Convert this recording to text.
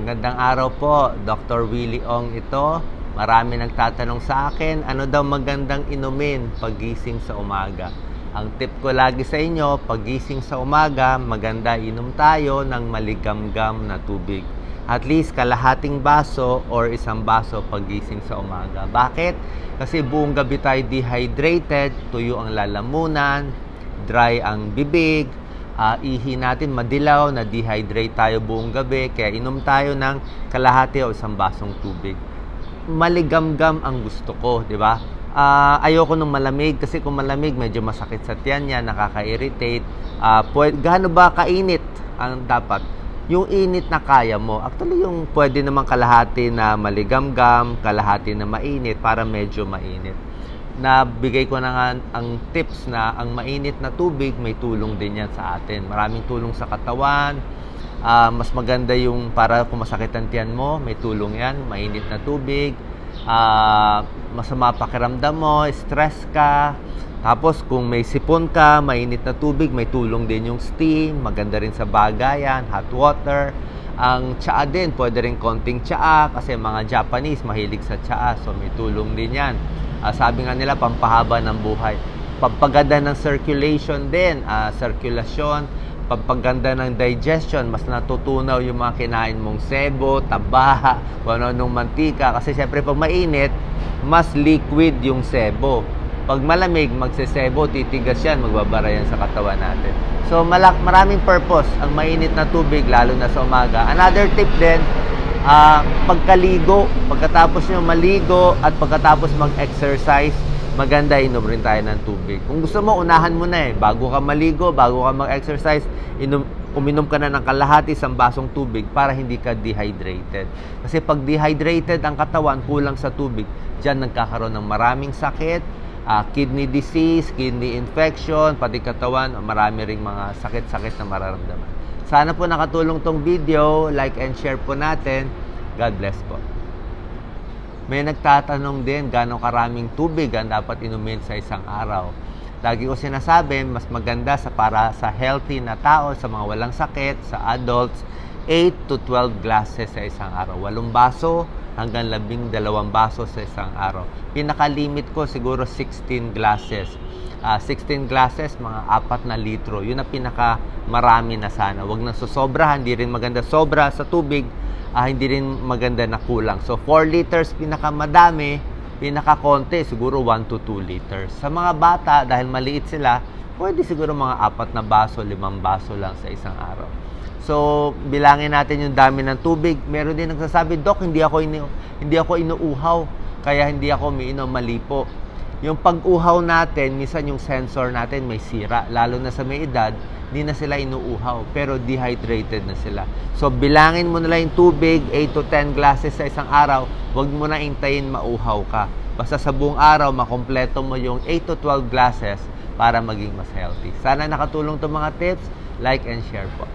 Magandang araw po, Dr. Willie Ong ito. Marami nagtatanong sa akin, ano daw magandang inumin paggising sa umaga. Ang tip ko lagi sa inyo, paggising sa umaga, maganda inom tayo ng maligamgam na tubig. At least kalahating baso or isang baso paggising sa umaga. Bakit? Kasi buong gabi tayo dehydrated, tuyo ang lalamunan, dry ang bibig, ihi natin madilaw, na dehydrate tayo buong gabi, kaya inom tayo ng kalahati o isang basong tubig. Maligamgam ang gusto ko, di ba? Ayoko nung malamig kasi kung malamig medyo masakit sa tiyan niya, nakaka-irritate. Gaano ba kainit ang dapat? Yung init na kaya mo. Actually, yung pwede naman kalahati na maligamgam, kalahati na mainit para medyo mainit. Nabigay ko na nga ang tips na ang mainit na tubig, may tulong din yan sa atin. Maraming tulong sa katawan. Mas maganda yung para kung masakit ang tiyan mo, may tulong yan, mainit na tubig. Masama pakiramdam mo, stress ka. Tapos kung may sipon ka, mainit na tubig, may tulong din yung steam. Maganda rin sa bagayan, hot water. Ang tsaa din, pwede rin konting tsaa kasi mga Japanese mahilig sa tsaa, so may tulong din yan. Sabi nga nila, pampahaba ng buhay. Pampaganda ng circulation din, sirkulasyon, pampaganda ng digestion, mas natutunaw yung mga kinain mong sebo, taba, kung ano-anong mantika. Kasi syempre pag mainit, mas liquid yung sebo. Pag malamig, magsesebo, titigas yan, magbabara yan sa katawan natin. So maraming purpose ang mainit na tubig, lalo na sa umaga. Another tip din, pagkaligo, pagkatapos nyo maligo at pagkatapos mag-exercise, maganda inom rin tayo ng tubig. Kung gusto mo, unahan mo na bago ka maligo, bago ka mag-exercise, uminom ka na ng kalahati isang basong tubig para hindi ka dehydrated. Kasi pag dehydrated ang katawan, kulang sa tubig, dyan nagkakaroon ng maraming sakit, kidney disease, kidney infection, pati katawan, marami ring mga sakit-sakit na mararamdaman. Sana po nakatulong tong video, like and share po natin. God bless po. May nagtatanong din gano'ng karaming tubig ang dapat inumin sa isang araw. Lagi ko sinasabi, mas maganda para sa healthy na tao, sa mga walang sakit, sa adults, 8 to 12 glasses sa isang araw. 8 baso hanggang 12 baso sa isang araw. Pinaka-limit ko siguro 16 glasses. 16 glasses, mga 4 na litro. Yun ang pinaka marami na sana. Huwag na susobrahan, hindi rin maganda sobra sa tubig, hindi rin maganda na kulang. So 4 liters pinaka-madami, pinaka-konti siguro 1 to 2 liters. Sa mga bata, dahil maliit sila, pwede siguro mga 4 na baso, 5 baso lang sa isang araw. So bilangin natin yung dami ng tubig. Meron din nagsasabi, Dok, hindi ako inuuhaw, kaya hindi ako umiinom, mali po. Yung pag-uhaw natin, minsan yung sensor natin may sira. Lalo na sa may edad, hindi na sila inuuhaw, pero dehydrated na sila. So, bilangin mo na lang yung tubig, 8 to 10 glasses sa isang araw. Huwag mo na hintayin mauhaw ka. Basta sa buong araw, makompleto mo yung 8 to 12 glasses para maging mas healthy. Sana nakatulong itong mga tips. Like and share po.